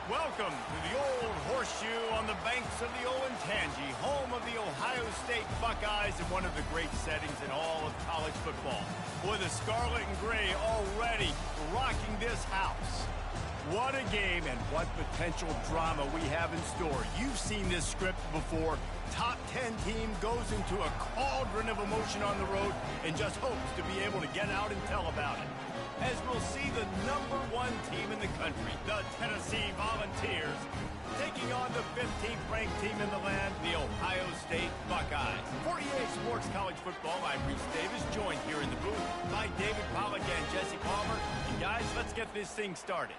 Welcome to the Old Horseshoe on the banks of the Olentangy, home of the Ohio State Buckeyes and one of the great settings in all of college football. Boy, the scarlet and gray already rocking this house. What a game and what potential drama we have in store. You've seen this script before. Top 10 team goes into a cauldron of emotion on the road and just hopes to be able to get out and tell about it. As we'll see the #1 team in the country, the Tennessee Volunteers, taking on the 15th ranked team in the land, the Ohio State Buckeyes. For EA Sports College Football, I'm Reese Davis, joined here in the booth by David Pollack and Jesse Palmer. And guys, let's get this thing started.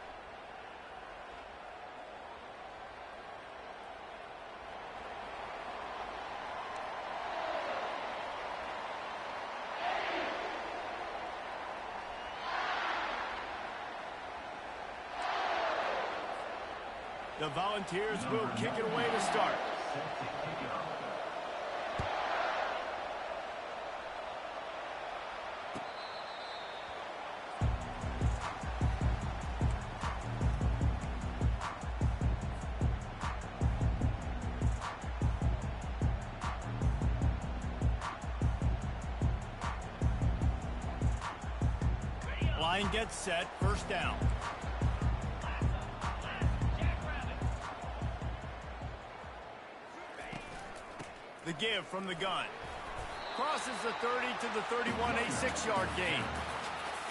The Volunteers will kick it away to start. Line gets set, first down. The give from the gun. Crosses the 30 to the 31, a 6-yard gain.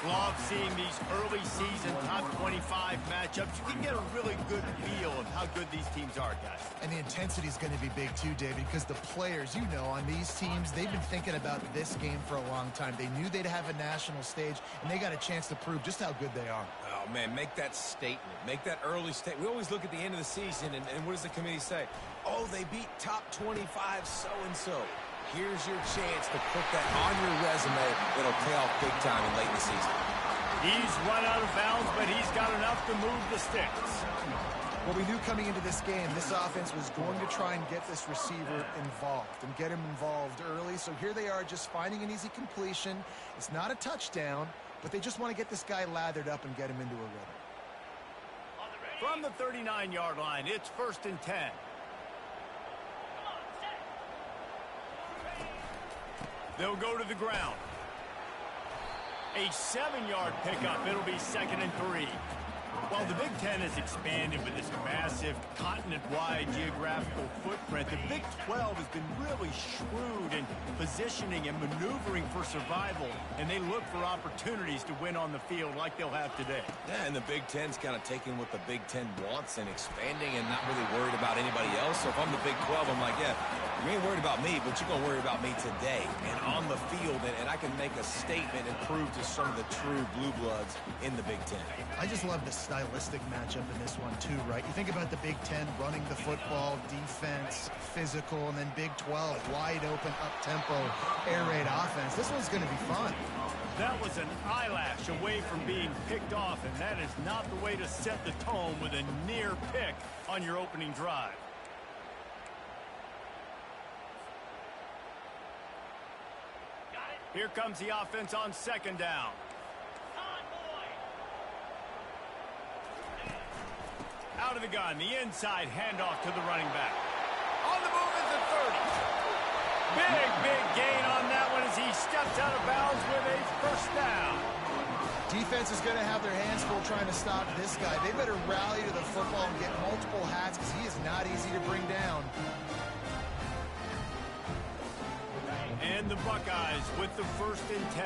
Love seeing these early season top 25 matchups. You can get a really good feel of how good these teams are, guys. And the intensity is going to be big too, David, because the players, you know, on these teams, they've been thinking about this game for a long time. They knew they'd have a national stage, and they got a chance to prove just how good they are. Oh, man, make that statement. Make that early statement. We always look at the end of the season, and what does the committee say? Oh, they beat top 25 so-and-so. Here's your chance to put that on your resume that'll pay off big time in late in the season. He's run out of bounds, but he's got enough to move the sticks. Well, we knew coming into this game, this offense was going to try and get this receiver involved and get him involved early. So here they are just finding an easy completion. It's not a touchdown, but they just want to get this guy lathered up and get him into a rhythm. From the 39-yard line, it's 1st and 10. They'll go to the ground. A 7-yard pickup. It'll be 2nd and 3. Well, the Big Ten has expanded with this massive continent-wide geographical footprint. The Big 12 has been really shrewd in positioning and maneuvering for survival, and they look for opportunities to win on the field like they'll have today. Yeah, and the Big Ten's kind of taking what the Big Ten wants and expanding and not really worried about anybody else. So if I'm the Big 12, I'm like, yeah, you ain't worried about me, but you're going to worry about me today and on the field, and I can make a statement and prove to some of the true blue bloods in the Big Ten. I just love the stylistic matchup in this one too, right? You think about the Big Ten running the football, defense, physical, and then Big 12, wide open, up-tempo, air raid offense. This one's going to be fun. That was an eyelash away from being picked off, and that is not the way to set the tone with a near pick on your opening drive. Here comes the offense on 2nd down. Out of the gun, the inside handoff to the running back. On the move is the 30. Big gain on that one as he steps out of bounds with a 1st down. Defense is going to have their hands full trying to stop this guy. They better rally to the football and get multiple hats because he is not easy to bring down. And the Buckeyes with the 1st and 10.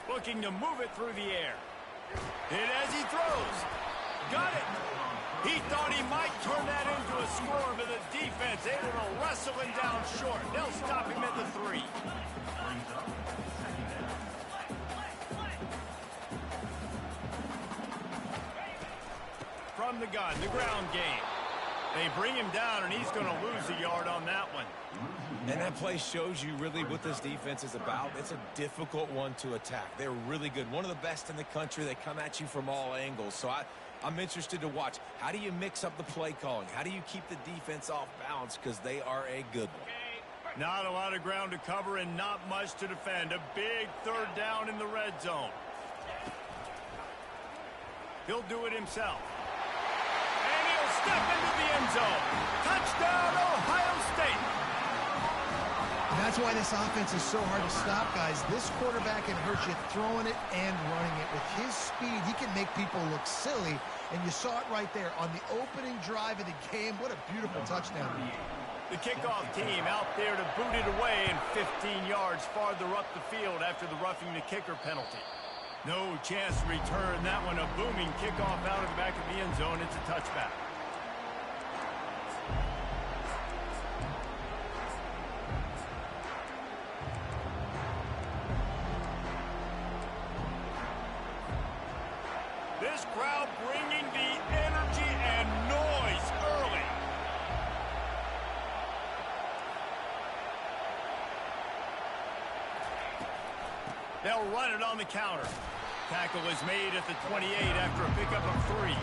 Looking to move it through the air. And as he throws, got it. He thought he might turn that into a score, but the defense able to wrestle him down short. They'll stop him at the 3. From the gun, the ground game. They bring him down, and he's going to lose a yard on that one. And that play shows you really what this defense is about. It's a difficult one to attack. They're really good. One of the best in the country. They come at you from all angles. So I'm interested to watch. How do you mix up the play calling? How do you keep the defense off balance? Because they are a good one. Not a lot of ground to cover and not much to defend. A big third down in the red zone. He'll do it himself. And he'll step into the end zone. Touchdown, Ohio State. And that's why this offense is so hard to stop, guys. This quarterback can hurt you throwing it and running it. With his speed, he can make people look silly. And you saw it right there on the opening drive of the game. What a beautiful touchdown. The kickoff team out there to boot it away and 15 yards farther up the field after the roughing the kicker penalty. No chance to return that one. A booming kickoff out of the back of the end zone. It's a touchback. This crowd bringing the energy and noise early. They'll run it on the counter. Tackle is made at the 28 after a pickup of 3.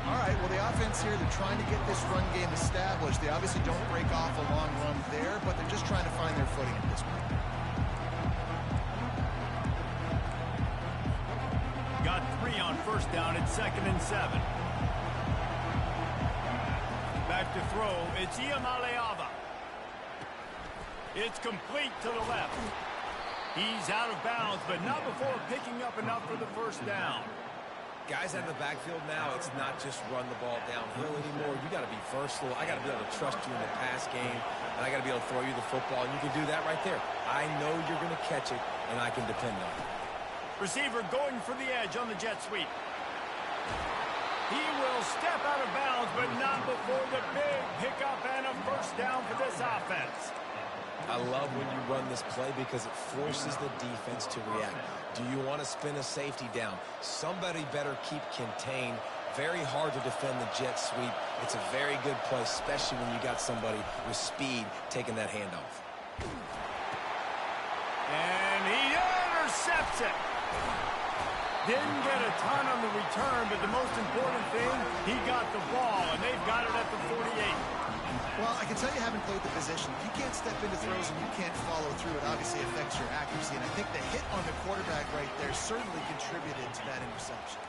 All right, well, the offense here, they're trying to get this run game established. They obviously don't break off a long run there, but they're just trying to find their footing at this point. Got 3 on first down at 2nd and 7. Back to throw. It's Iamaleava. It's complete to the left. He's out of bounds, but not before picking up enough for the first down. Guys out of the backfield now, it's not just run the ball downhill anymore. You got to be versatile. I got to be able to trust you in the pass game, and I got to be able to throw you the football, and you can do that right there. I know you're going to catch it, and I can depend on it. Receiver going for the edge on the jet sweep. He will step out of bounds, but not before the big pickup and a first down for this offense. I love when you run this play because it forces the defense to react. Do you want to spin a safety down? Somebody better keep contained. Very hard to defend the jet sweep. It's a very good play, especially when you got somebody with speed taking that handoff. And he intercepts it. Didn't get a ton on the return, but the most important thing, he got the ball, and they've got it at the 48. Well, I can tell you, having played the position, if you can't step into throws and you can't follow through, it obviously affects your accuracy. And I think the hit on the quarterback right there certainly contributed to that interception.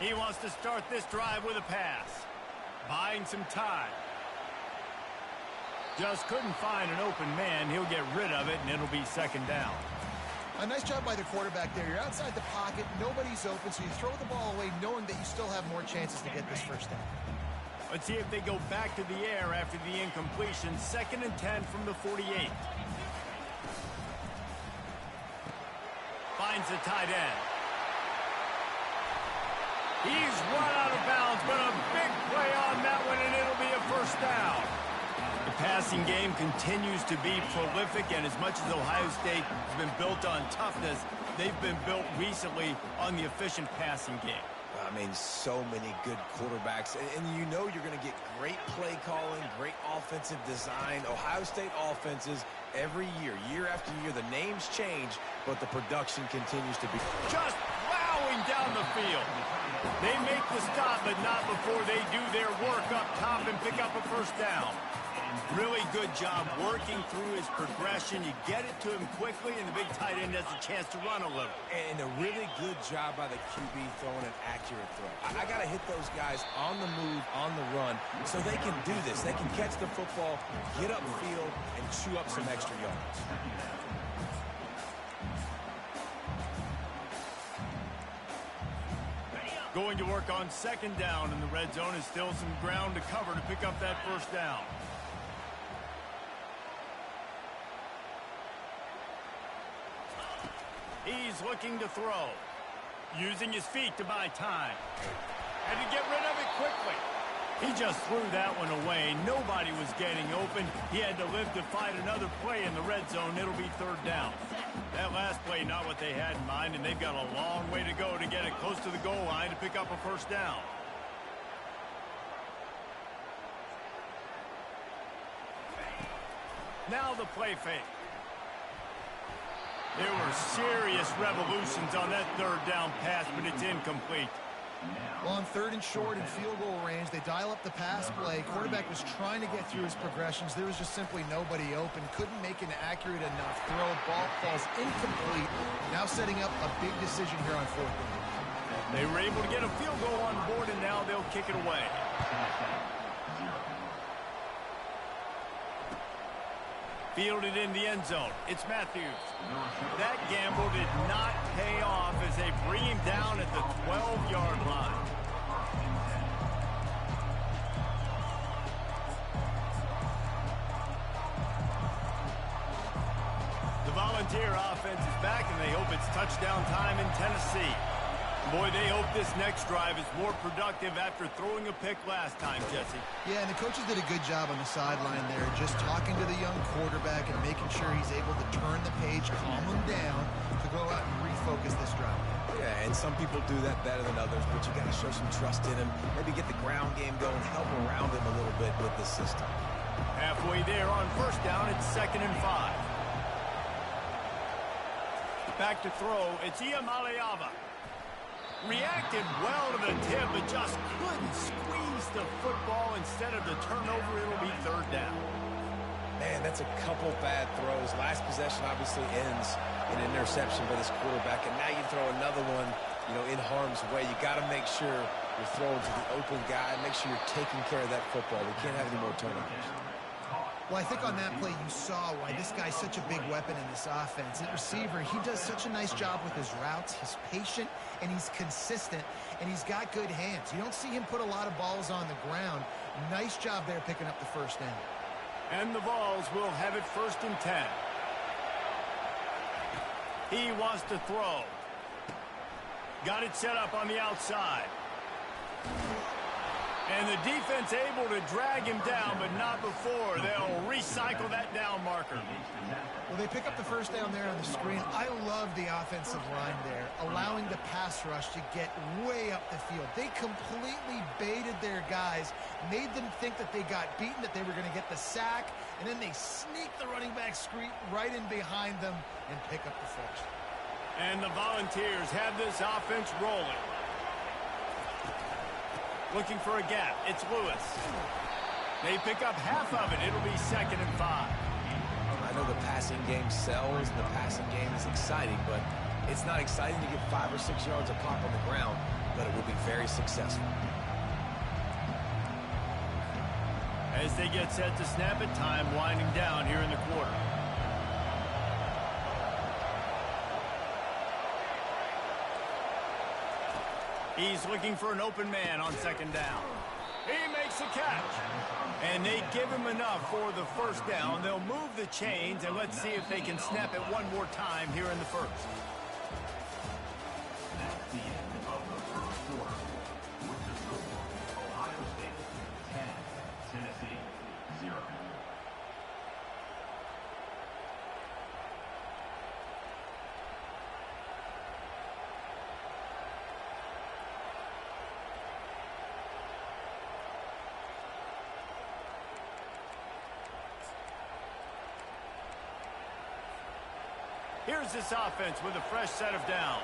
He wants to start this drive with a pass. Buying some time. Just couldn't find an open man. He'll get rid of it, and it'll be 2nd down. A nice job by the quarterback there. You're outside the pocket, nobody's open, so you throw the ball away knowing that you still have more chances to get this first down. Let's see if they go back to the air after the incompletion. 2nd and 10 from the 48. Finds the tight end. He's run out of bounds, but a big play on that one, and it'll be a first down. The passing game continues to be prolific, and as much as Ohio State has been built on toughness, they've been built recently on the efficient passing game. I mean, so many good quarterbacks, and you know you're going to get great play calling, great offensive design. Ohio State offenses every year, year after year, the names change, but the production continues to be. Just plowing down the field. They make the stop, but not before they do their work up top and pick up a first down. Really good job working through his progression. You get it to him quickly, and the big tight end has a chance to run a little. And a really good job by the QB throwing an accurate throw. I got to hit those guys on the move, on the run, so they can do this. They can catch the football, get upfield, and chew up some extra yards. Going to work on 2nd down in the red zone is still some ground to cover to pick up that first down. He's looking to throw. Using his feet to buy time. And to get rid of it quickly. He just threw that one away. Nobody was getting open. He had to live to find another play in the red zone. It'll be 3rd down. That last play, not what they had in mind, and they've got a long way to go to get it close to the goal line to pick up a first down. Now the play fake. There were serious revolutions on that 3rd down pass, but it's incomplete. Well, on 3rd and short and field goal range, they dial up the pass play. Quarterback was trying to get through his progressions. There was just simply nobody open. Couldn't make an accurate enough throw. Ball falls incomplete. Now setting up a big decision here on 4th down. They were able to get a field goal on board, and now they'll kick it away. Fielded in the end zone. It's Matthews. That gamble did not pay off as they bring him down at the 12-yard line. The Volunteer offense is back, and they hope it's touchdown time in Tennessee. Boy, they hope this next drive is more productive after throwing a pick last time, Jesse. Yeah, and the coaches did a good job on the sideline there, just talking to the young quarterback and making sure he's able to turn the page, calm him down, to go out and refocus this drive. Yeah, and some people do that better than others, but you got to show some trust in him. Maybe get the ground game going, help around him a little bit with the system. Halfway there on 1st down, it's 2nd and 5. Back to throw, it's Iamaleava. Reacted well to the tip, but just couldn't squeeze the football. Instead of the turnover, it'll be 3rd down. Man, that's a couple bad throws. Last possession obviously ends in an interception by this quarterback, and now you throw another one, in harm's way. You got to make sure you're throwing to the open guy. Make sure you're taking care of that football. We can't have any more turnovers. Well, I think on that play you saw why this guy's such a big weapon in this offense. At receiver, he does such a nice job with his routes. He's patient, and he's consistent, and he's got good hands. You don't see him put a lot of balls on the ground. Nice job there picking up the 1st down. And the Vols will have it 1st and 10. He wants to throw. Got it set up on the outside. And the defense able to drag him down, but not before. They'll recycle that down marker. Well, they pick up the 1st down there on the screen. I love the offensive line there, allowing the pass rush to get way up the field. They completely baited their guys, made them think that they got beaten, that they were going to get the sack, and then they sneak the running back screen right in behind them and pick up the 1st. And the Volunteers have this offense rolling. Looking for a gap. It's Lewis. They pick up half of it. It'll be 2nd and 5. I know the passing game sells, and the passing game is exciting, but it's not exciting to get 5 or 6 yards a pop on the ground, but it will be very successful. As they get set to snap it, time winding down here in the quarter. He's looking for an open man on 2nd down. He makes a catch. And they give him enough for the 1st down. They'll move the chains, and let's see if they can snap it one more time here in the 1st. That's the end of the 1st quarter. With the score, Ohio State 10, Tennessee 0. Here's this offense with a fresh set of downs.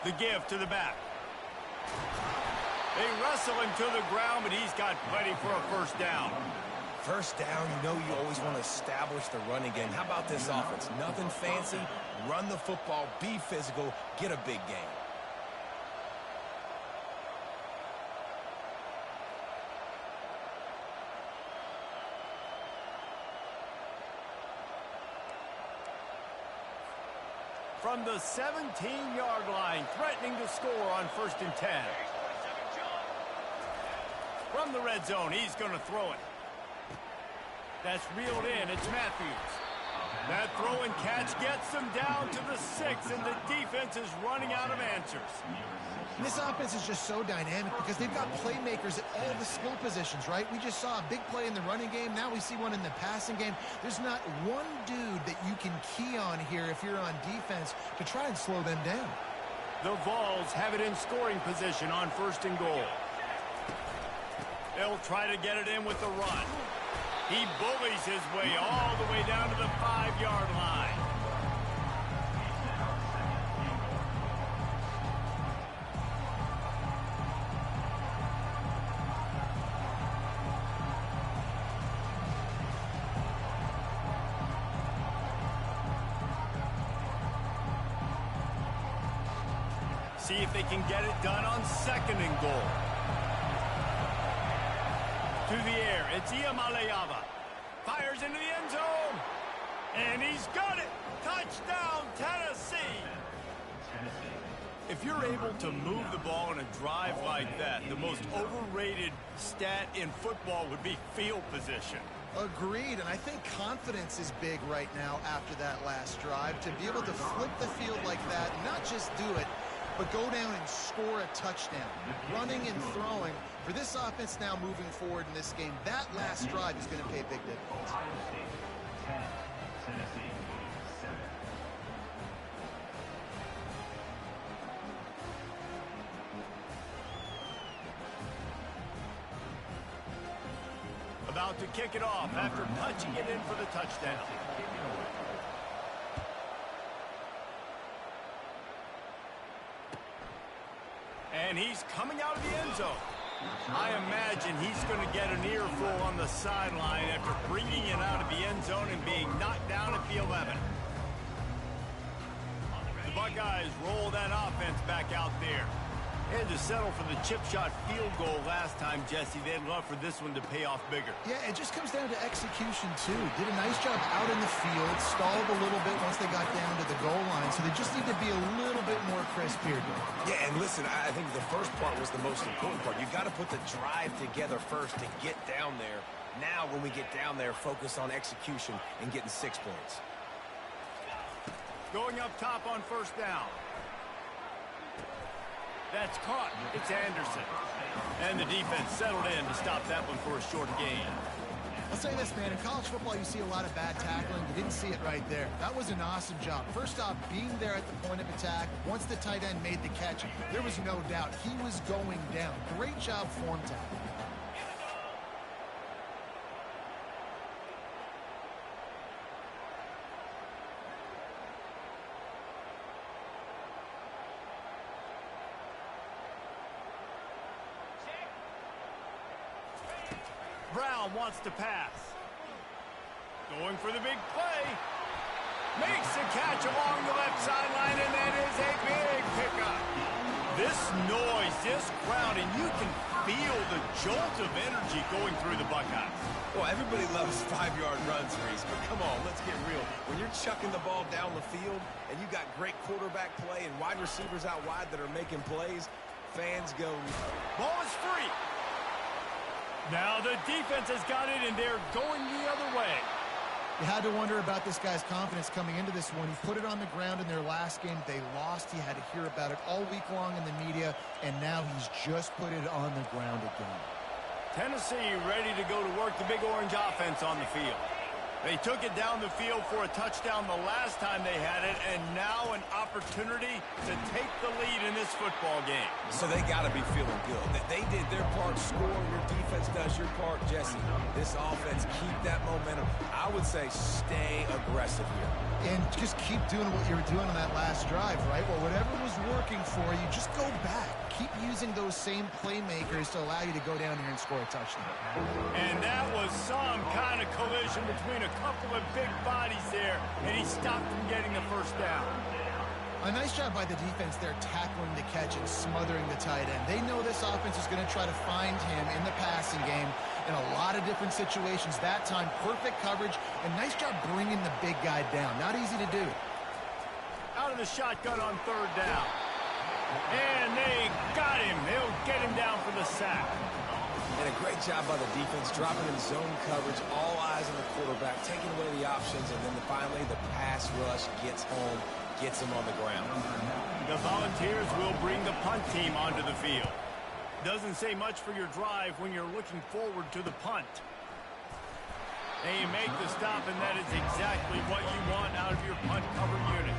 The give to the back. They wrestle him to the ground, but he's got plenty for a 1st down. 1st down, you always want to establish the running game. How about this offense? Nothing fancy. Run the football, be physical, get a big gain. From the 17-yard line, threatening to score on 1st and 10. From the red zone, he's going to throw it. That's reeled in. It's Matthews. That throw and catch gets them down to the 6, and the defense is running out of answers. And this offense is just so dynamic because they've got playmakers at all the skill positions, right? We just saw a big play in the running game. Now we see one in the passing game. There's not one dude that you can key on here if you're on defense to try and slow them down. The Vols have it in scoring position on 1st and goal. They'll try to get it in with the run. He bullies his way all the way down to the 5-yard line. See if they can get it done on 2nd and goal. To the air, it's Iamaleava. Fires into the end zone. And he's got it. Touchdown, Tennessee. If you're able to move the ball in a drive like that, the most overrated stat in football would be field position. Agreed, and I think confidence is big right now after that last drive. To be able to flip the field like that, not just do it, but go down and score a touchdown. Running and throwing. For this offense now moving forward in this game, that last drive is going to pay big dividends. Ohio State 10, Tennessee 7. About to kick it off after punching it in for the touchdown. And he's coming out of the end zone. I imagine he's going to get an earful on the sideline after bringing it out of the end zone and being knocked down at the 11. The Buckeyes roll that offense back out there. They had to settle for the chip shot field goal last time, Jesse. They'd love for this one to pay off bigger. Yeah, it just comes down to execution, too. Did a nice job out in the field, stalled a little bit once they got down to the goal line, so they just need to be a little bit more crisp here. Yeah, and listen, I think the first part was the most important part. You got to put the drive together first to get down there. Now, when we get down there, focus on execution and getting 6 points. Going up top on 1st down. That's caught. It's Anderson. And the defense settled in to stop that one for a short gain. I'll say this, man. In college football, you see a lot of bad tackling. You didn't see it right there. That was an awesome job. First off, being there at the point of attack. Once the tight end made the catch, there was no doubt he was going down. Great job form tackling. Brown wants to pass. Going for the big play. Makes the catch along the left sideline, and that is a big pickup. This noise, this crowd, and you can feel the jolt of energy going through the Buckeyes. Well, everybody loves 5-yard runs, Reese, but come on, let's get real. When you're chucking the ball down the field and you got great quarterback play and wide receivers out wide that are making plays, fans go, ball is free. Now the defense has got it, and they're going the other way. You had to wonder about this guy's confidence coming into this one. He put it on the ground in their last game. They lost. He had to hear about it all week long in the media, and now he's just put it on the ground again. Tennessee ready to go to work the Big Orange offense on the field. They took it down the field for a touchdown the last time they had it, and now an opportunity to take the lead in this football game. So they got to be feeling good. They did their part, score, your defense does your part, Jesse. This offense, keep that momentum. I would say stay aggressive here. And just keep doing what you were doing on that last drive, right? Well, whatever was working for you, just go back. Keep using those same playmakers to allow you to go down here and score a touchdown. And that was some kind of collision between a couple of big bodies there, and he stopped from getting the first down. A nice job by the defense there tackling the catch and smothering the tight end. They know this offense is going to try to find him in the passing game in a lot of different situations. That time, perfect coverage, and nice job bringing the big guy down. Not easy to do. Out of the shotgun on 3rd down. And they got him. They'll get him down for the sack. And a great job by the defense, dropping in zone coverage, all eyes on the quarterback, taking away the options, and then finally the pass rush gets home, gets him on the ground. The Volunteers will bring the punt team onto the field. Doesn't say much for your drive when you're looking forward to the punt. And you make the stop, and that is exactly what you want out of your punt cover unit.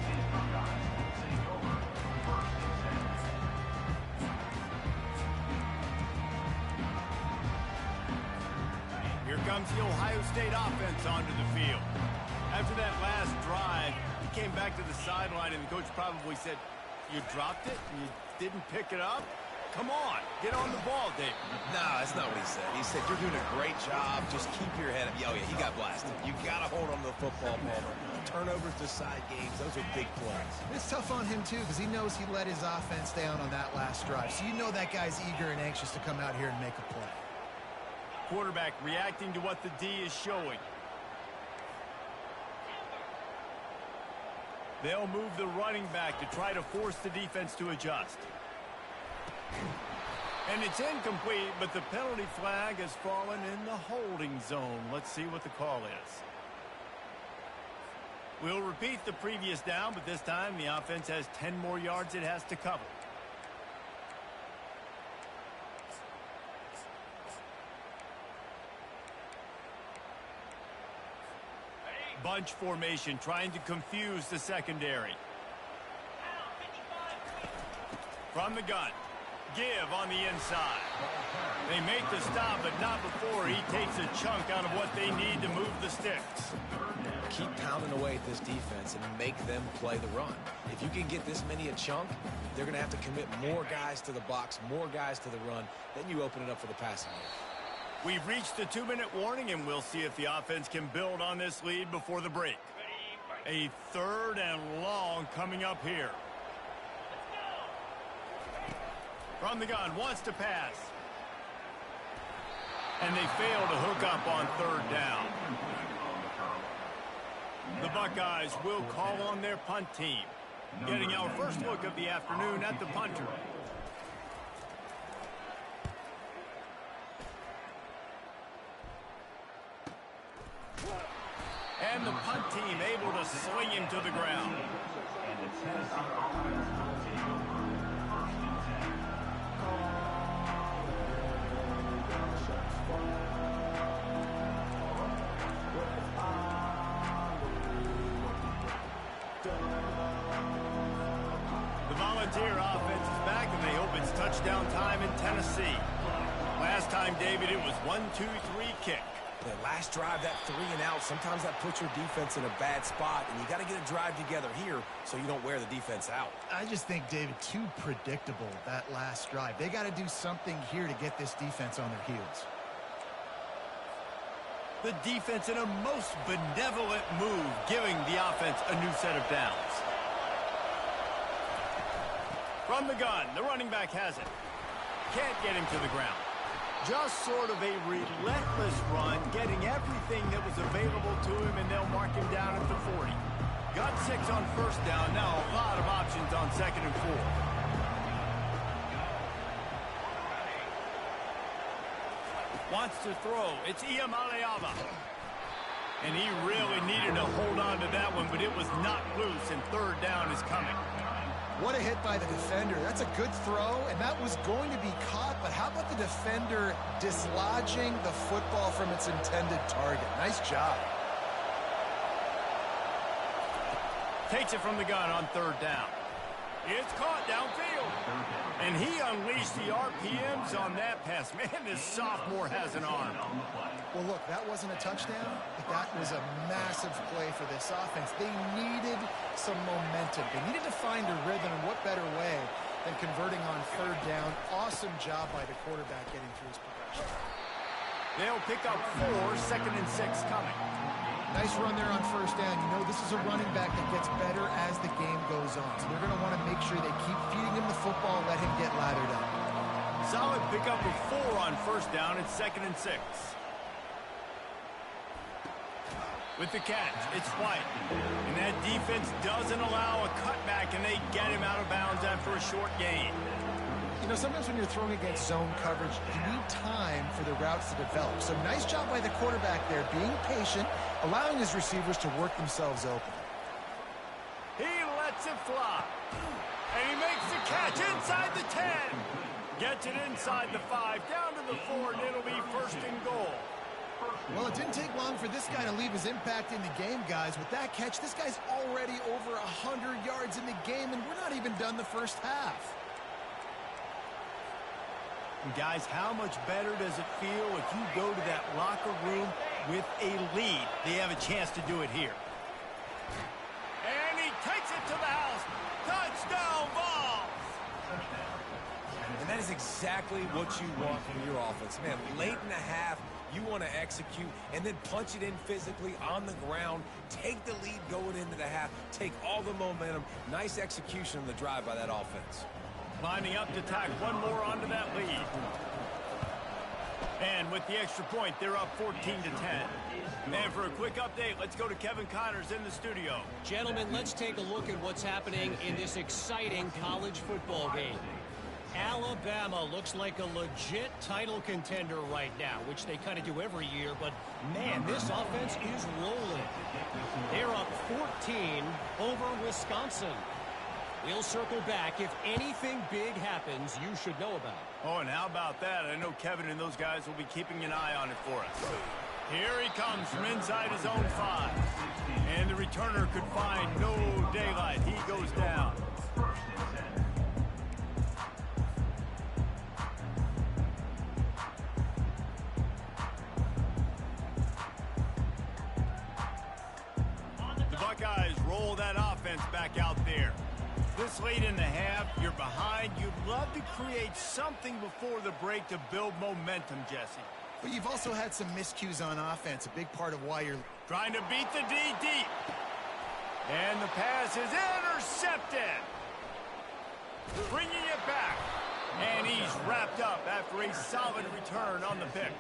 comes the Ohio State offense onto the field. After that last drive, he came back to the sideline, and the coach probably said, "You dropped it and you didn't pick it up? Come on, get on the ball, David." No, that's not what he said. He said, "You're doing a great job. Just keep your head up." Oh, yeah, he got blasted. You got to hold on to the football, Palmer. Turnovers decide games. Those are big plays. It's tough on him, too, because he knows he let his offense down on that last drive. So you know that guy's eager and anxious to come out here and make a play. Quarterback reacting to what the D is showing. They'll move the running back to try to force the defense to adjust. And it's incomplete, but the penalty flag has fallen in the holding zone. Let's see what the call is. We'll repeat the previous down, but this time the offense has 10 more yards it has to cover. Bunch formation trying to confuse the secondary. From the gun. Give on the inside. They make the stop, but not before he takes a chunk out of what they need to move the sticks. Keep pounding away at this defense and make them play the run. If you can get this many a chunk, they're going to have to commit more guys to the box, more guys to the run. Then you open it up for the passing game. We've reached the 2-minute warning, and we'll see if the offense can build on this lead before the break. A 3rd and long coming up here. From the gun, wants to pass. And they fail to hook up on 3rd down. The Buckeyes will call on their punt team. Getting our first look of the afternoon at the punter. And the punt team able to sling him to the ground. And the Tennessee offense will take over 1st and 10. The Volunteer offense is back, and they hope it's touchdown time in Tennessee. Last time, David, it was 1-2-3 kick. The last drive, that 3 and out, sometimes that puts your defense in a bad spot, and you got to get a drive together here so you don't wear the defense out. I just think, David, too predictable, that last drive. They got to do something here to get this defense on their heels. The defense in a most benevolent move, giving the offense a new set of downs. From the gun, the running back has it. Can't get him to the ground. Just sort of a relentless run, getting everything that was available to him, and they'll mark him down at the 40. Got 6 on 1st down, now a lot of options on 2nd and 4. Wants to throw. It's Iamaleava. And he really needed to hold on to that one, but it was not loose, and 3rd down is coming. What a hit by the defender. That's a good throw, and that was going to be caught, but how about the defender dislodging the football from its intended target? Nice job. Takes it from the gun on 3rd down. It's caught downfield. And he unleashed the RPMs on that pass. Man, this sophomore has an arm. Well, look, that wasn't a touchdown, but that was a massive play for this offense. They needed some momentum. They needed to find a rhythm, and what better way than converting on 3rd down. Awesome job by the quarterback getting through his progression. They'll pick up 4, 2nd and 6 coming. Nice run there on 1st down. You know, this is a running back that gets better as the game goes on. So they're going to want to make sure they keep feeding him the football, let him get lathered up. Solid pickup of 4 on 1st down and 2nd and 6. With the catch, it's White. And that defense doesn't allow a cutback, and they get him out of bounds after a short gain. You know, sometimes when you're throwing against zone coverage, you need time for the routes to develop. So nice job by the quarterback there, being patient, allowing his receivers to work themselves open. He lets it fly. And he makes the catch inside the 10. Gets it inside the 5, down to the 4, and it'll be 1st and goal. Well, it didn't take long for this guy to leave his impact in the game, guys. With that catch, this guy's already over 100 yards in the game, and we're not even done the 1st half. And guys, how much better does it feel if you go to that locker room with a lead? They have a chance to do it here. And he takes it to the house. Touchdown, Vols! And that is exactly what you want from your offense. Man, late in the half, you want to execute and then punch it in physically on the ground. Take the lead going into the half. Take all the momentum. Nice execution on the drive by that offense. Lining up to tack one more onto that lead. And with the extra point, they're up 14-10. And for a quick update, let's go to Kevin Connors in the studio. Gentlemen, let's take a look at what's happening in this exciting college football game. Alabama looks like a legit title contender right now, which they kind of do every year, but man, this offense is rolling. They're up 14 over Wisconsin. We'll circle back. If anything big happens, you should know about it. Oh, and how about that? I know Kevin and those guys will be keeping an eye on it for us. Here he comes from inside his own 5. And the returner could find no daylight. He goes down. The Buckeyes roll that offense back out there. This late in the half, you're behind. You'd love to create something before the break to build momentum, Jesse. But you've also had some miscues on offense, a big part of why you're Trying to beat the D deep. And the pass is intercepted. Bringing it back. And he's wrapped up after a solid return on the pick.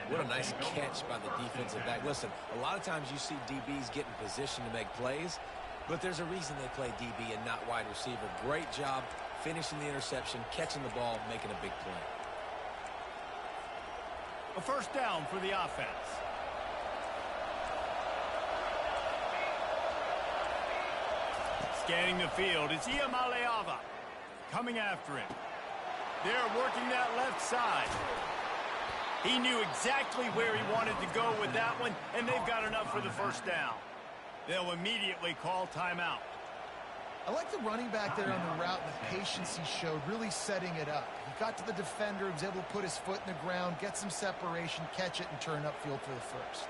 What a nice catch by the defensive back. Listen, a lot of times you see DBs get in position to make plays, but there's a reason they play DB and not wide receiver. Great job finishing the interception, catching the ball, making a big play. A first down for the offense. Scanning the field is Iamaleava coming after him. They're working that left side. He knew exactly where he wanted to go with that one, and they've got enough for the first down. They'll immediately call timeout. I like the running back there on the route and the patience he showed, really setting it up. He got to the defender, he was able to put his foot in the ground, get some separation, catch it, and turn upfield for the first.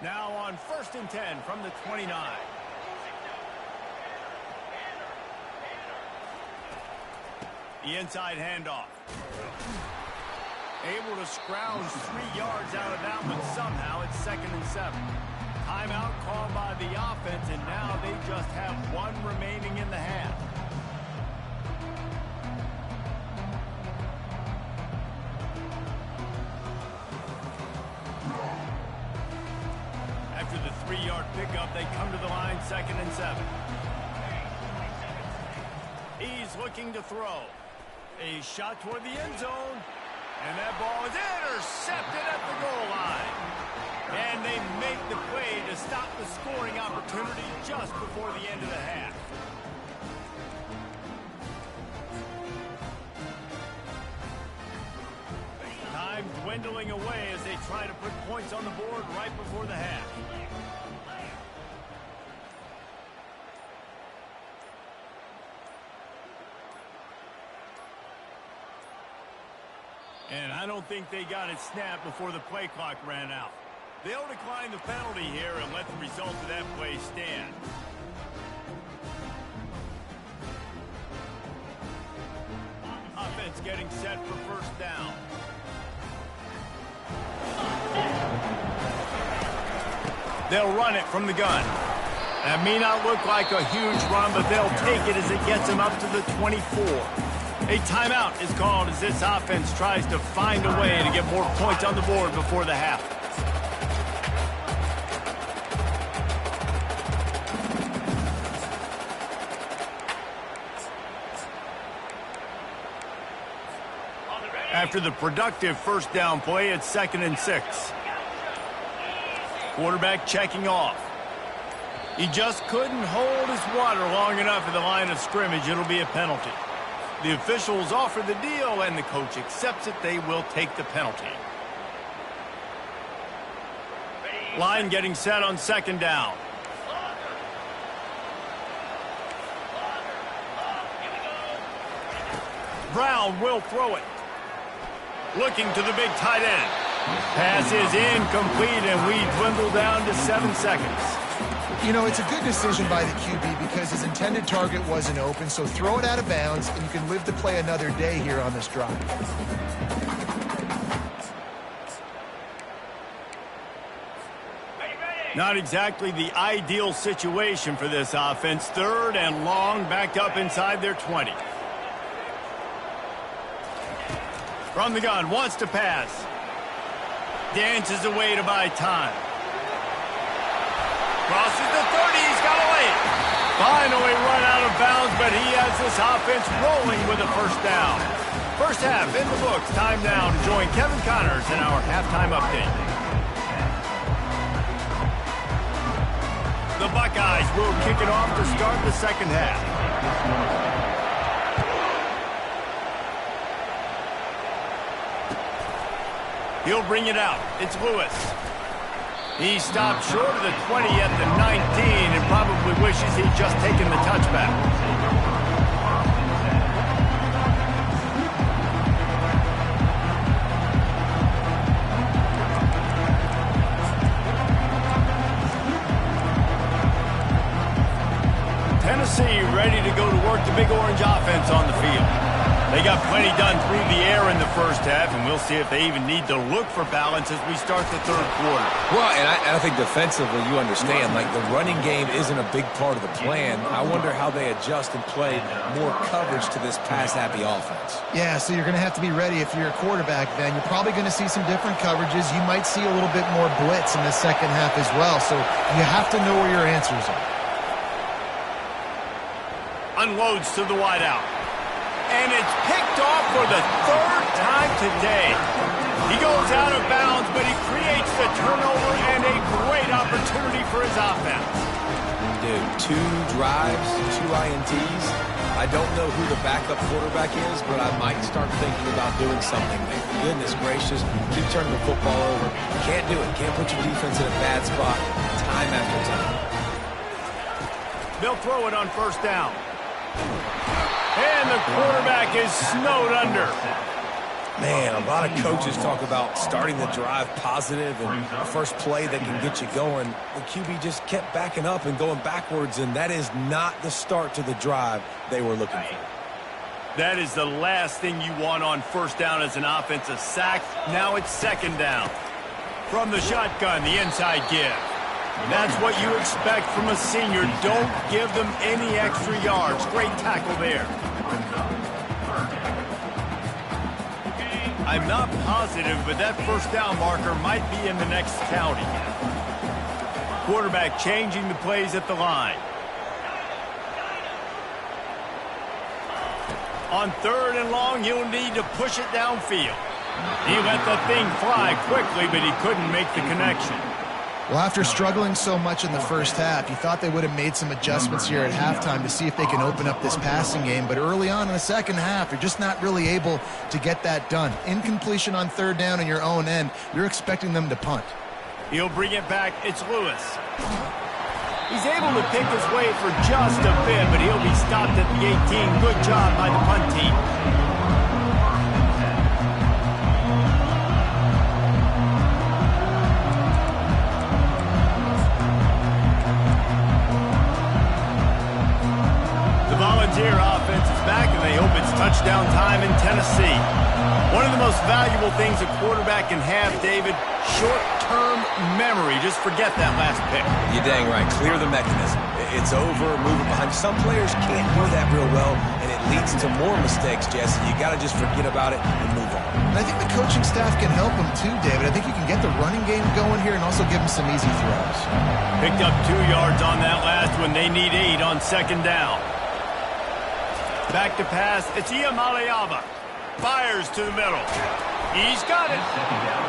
Now on 1st and 10 from the 29. The inside handoff. Able to scrounge 3 yards out of that one somehow. It's 2nd and 7. Timeout called by the offense, and now they just have 1 remaining in the half. After the 3-yard pickup, they come to the line, 2nd and 7. He's looking to throw. A shot toward the end zone. And that ball is intercepted at the goal line. And they make the play to stop the scoring opportunity just before the end of the half. Time dwindling away as they try to put points on the board right before the half. And I don't think they got it snapped before the play clock ran out. They'll decline the penalty here and let the result of that play stand. Offense getting set for first down. They'll run it from the gun. That may not look like a huge run, but they'll take it as it gets them up to the 24. A timeout is called as this offense tries to find a way to get more points on the board before the half. After the productive first down play, it's 2nd and 6. Quarterback checking off. He just couldn't hold his water long enough at the line of scrimmage. It'll be a penalty. The officials offer the deal, and the coach accepts it. They will take the penalty. Line getting set on 2nd down. Brown will throw it. Looking to the big tight end. Pass is incomplete, and we dwindle down to 7 seconds. You know, it's a good decision by the QB because his intended target wasn't open, so throw it out of bounds, and you can live to play another day here on this drive. Not exactly the ideal situation for this offense. 3rd and long, backed up inside their 20. From the gun, wants to pass. Dances away to buy time. Crosses the 30, he's got away. Finally run out of bounds, but he has this offense rolling with a first down. First half in the books. Time now to join Kevin Connors in our halftime update. The Buckeyes will kick it off to start the second half. He'll bring it out. It's Lewis. He stopped short of the 20 at the 19 and probably wishes he'd just taken the touchback. Tennessee ready to go to work the Big Orange offense on the field. They got plenty done through the air in the first half, and we'll see if they even need to look for balance as we start the third quarter. Well, and I think defensively, you understand, like the running game isn't a big part of the plan. I wonder how they adjust and play more coverage to this pass-happy offense. Yeah, so you're going to have to be ready if you're a quarterback then. You're probably going to see some different coverages. You might see a little bit more blitz in the second half as well, so you have to know where your answers are. Unloads to the wideout. And it's picked off for the 3rd time today. He goes out of bounds, but he creates the turnover and a great opportunity for his offense. Dude, 2 drives, 2 INTs. I don't know who the backup quarterback is, but I might start thinking about doing something there. Goodness gracious, keep turning the football over. Can't do it. Can't put your defense in a bad spot time after time. They'll throw it on first down. And the quarterback is snowed under. Man, a lot of coaches talk about starting the drive positive and the first play that can get you going. The QB just kept backing up and going backwards, and that is not the start to the drive they were looking for. That is the last thing you want on first down as an offensive sack. Now it's second down. From the shotgun, the inside give. That's what you expect from a senior. Don't give them any extra yards. Great tackle there. I'm not positive, but that first down marker might be in the next county. Quarterback changing the plays at the line. On 3rd and long, he'll need to push it downfield. He let the thing fly quickly, but he couldn't make the connection. Well, after struggling so much in the first half, you thought they would have made some adjustments here at halftime to see if they can open up this passing game. But early on in the second half, you're just not really able to get that done. Incompletion on 3rd down in your own end, you're expecting them to punt. He'll bring it back. It's Lewis. He's able to pick his way for just a bit, but he'll be stopped at the 18. Good job by the punt team. Volunteer offense is back, and they hope it's touchdown time in Tennessee. One of the most valuable things a quarterback can have, David, short-term memory. Just forget that last pick. You're dang right. Clear the mechanism. It's over, move it behind. Some players can't do that real well, and it leads to more mistakes, Jesse. You got to just forget about it and move on. And I think the coaching staff can help them too, David. I think you can get the running game going here and also give them some easy throws. Picked up 2 yards on that last one. They need 8 on second down. Back to pass. It's Iamaleava. Fires to the middle. He's got it.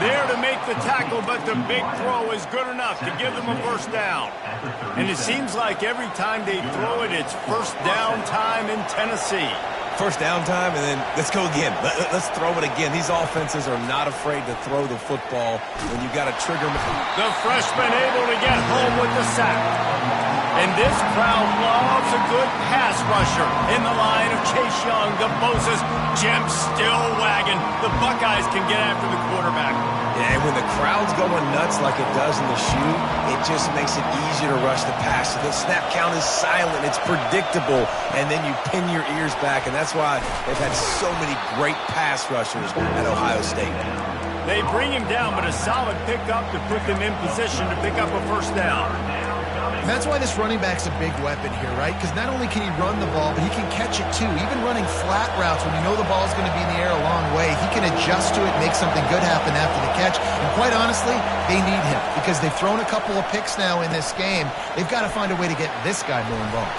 There to make the tackle, but the big throw is good enough to give them a first down. And it seems like every time they throw it, it's first down time in Tennessee. First down time, and then let's go again. Let's throw it again. These offenses are not afraid to throw the football when you got a trigger. The freshman able to get home with the sack. And this crowd loves a good pass rusher. In the line of Chase Young, the Bosa's, Jim still wagging. The Buckeyes can get after the quarterback. Yeah, and when the crowd's going nuts like it does in the shoe, it just makes it easier to rush the pass. So the snap count is silent, it's predictable, and then you pin your ears back, and that's why they've had so many great pass rushers at Ohio State. They bring him down, but a solid pickup to put them in position to pick up a first down. And that's why this running back's a big weapon here, right? Because not only can he run the ball, but he can catch it too. Even running flat routes when you know the ball's going to be in the air a long way, he can adjust to it, make something good happen after the catch. And quite honestly, they need him because they've thrown a couple of picks now in this game. They've got to find a way to get this guy more involved.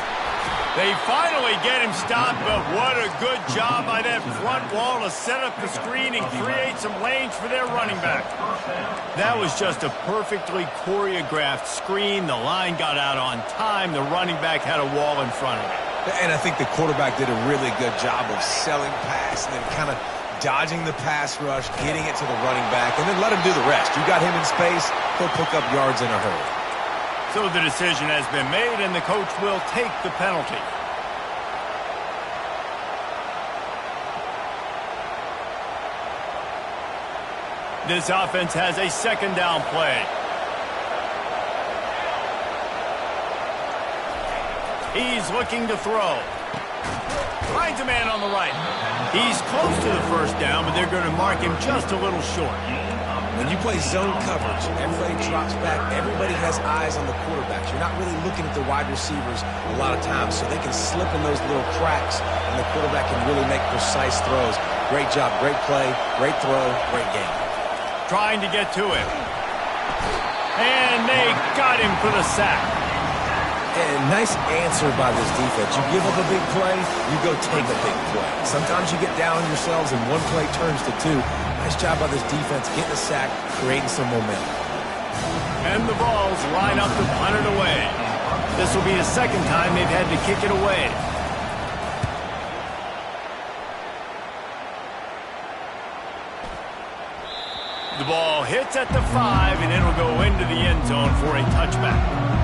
They finally get him stopped, but what a good job by that front wall to set up the screen and create some lanes for their running back. That was just a perfectly choreographed screen. The line got out on time. The running back had a wall in front of him. And I think the quarterback did a really good job of selling pass and then kind of dodging the pass rush, getting it to the running back, and then let him do the rest. You got him in space, he'll pick up yards in a hurry. So the decision has been made, and the coach will take the penalty. This offense has a second down play. He's looking to throw. Finds a man on the right. He's close to the first down, but they're going to mark him just a little short. When you play zone coverage, everybody drops back. Everybody has eyes on the quarterback. You're not really looking at the wide receivers a lot of times, so they can slip in those little cracks, and the quarterback can really make precise throws. Great job, great play, great throw, great game. Trying to get to him. And they got him for the sack. And nice answer by this defense. You give up a big play, you go take a big play. Sometimes you get down on yourselves and one play turns to two. Nice job by this defense, getting a sack, creating some momentum. And the Vols line up to punt it away. This will be the second time they've had to kick it away. The ball hits at the 5, and it'll go into the end zone for a touchback.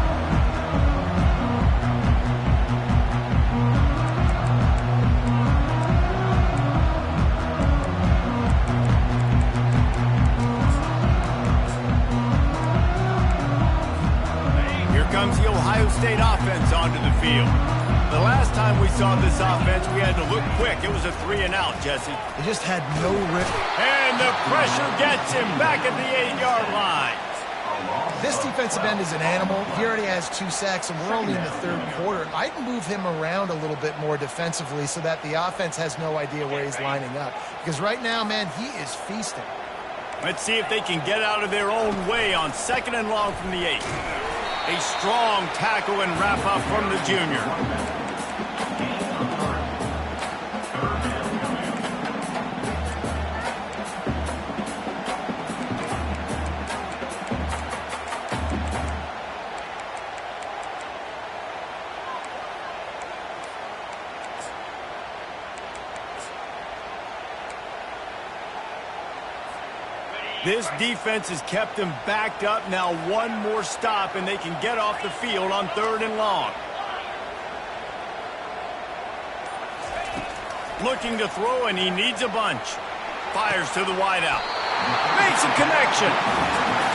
Comes the Ohio State offense onto the field. The last time we saw this offense, we had to look quick. It was a 3-and-out, Jesse. They just had no rip. And the pressure gets him back at the 8-yard line. This defensive end is an animal. He already has 2 sacks, and we're only in the third quarter. I'd move him around a little bit more defensively so that the offense has no idea where he's lining up. Because right now, man, he is feasting. Let's see if they can get out of their own way on 2nd and long from the 8. A strong tackle and wrap-up from the junior. This defense has kept them backed up. Now one more stop, and they can get off the field on 3rd and long. Looking to throw, and he needs a bunch. Fires to the wideout. Makes a connection.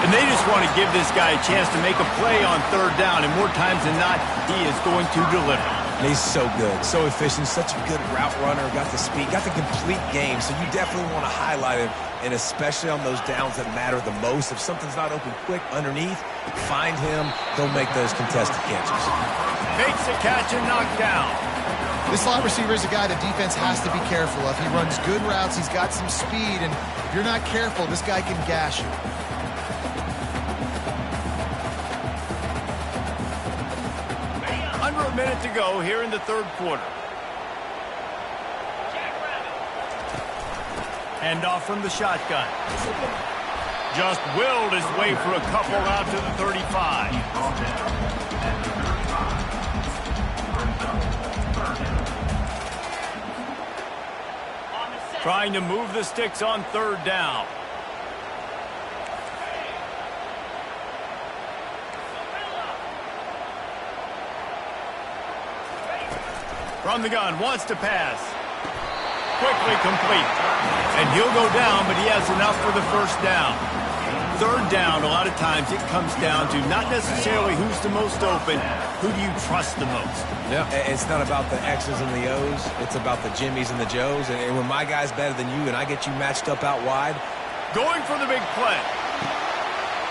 And they just want to give this guy a chance to make a play on 3rd down, and more times than not, he is going to deliver. And he's so good, so efficient, such a good route runner, got the speed, got the complete game, so you definitely want to highlight him, and especially on those downs that matter the most. If something's not open quick underneath, find him, he'll make those contested catches. Makes the catch and knocked down. This slot receiver is a guy the defense has to be careful of. He runs good routes, he's got some speed, and if you're not careful, this guy can gash you. Under a minute to go here in the 3rd quarter. Hand off from the shotgun. Just willed his way for a couple out to the 35. Trying to move the sticks on 3rd down. From the gun, wants to pass. Quickly complete. And he'll go down, but he has enough for the first down. Third down, a lot of times it comes down to not necessarily who's the most open, who do you trust the most? Yeah, it's not about the X's and the O's. It's about the Jimmys and the Joes. And when my guy's better than you and I get you matched up out wide. Going for the big play.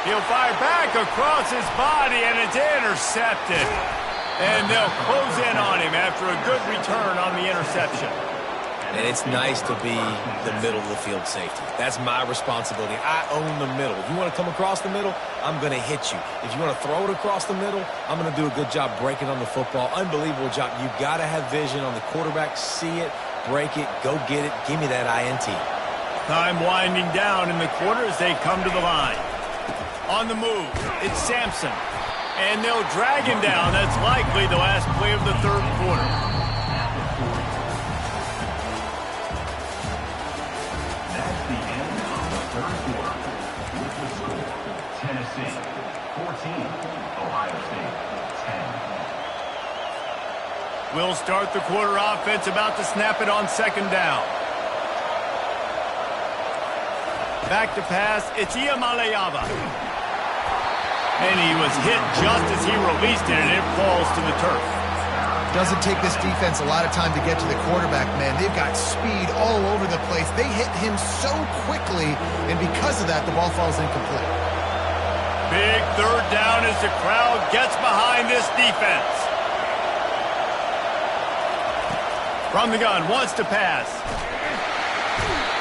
He'll fire back across his body, and it's intercepted. And they'll close in on him after a good return on the interception. And it's nice to be the middle of the field safety. That's my responsibility. I own the middle. If you want to come across the middle, I'm going to hit you. If you want to throw it across the middle, I'm going to do a good job breaking on the football. Unbelievable job. You've got to have vision on the quarterback. See it, break it, go get it. Give me that INT. Time winding down in the quarter as they come to the line. On the move, it's Sampson. And they'll drag him down. That's likely the last play of the third quarter. That's the end of the third quarter. With the score, Tennessee 14, Ohio State 10. We'll start the quarter offense, about to snap it on second down. Back to pass, it's Iamaleava. And he was hit just as he released it, and it falls to the turf. Doesn't take this defense a lot of time to get to the quarterback, man. They've got speed all over the place. They hit him so quickly, and because of that, the ball falls incomplete. Big third down as the crowd gets behind this defense. From the gun, wants to pass.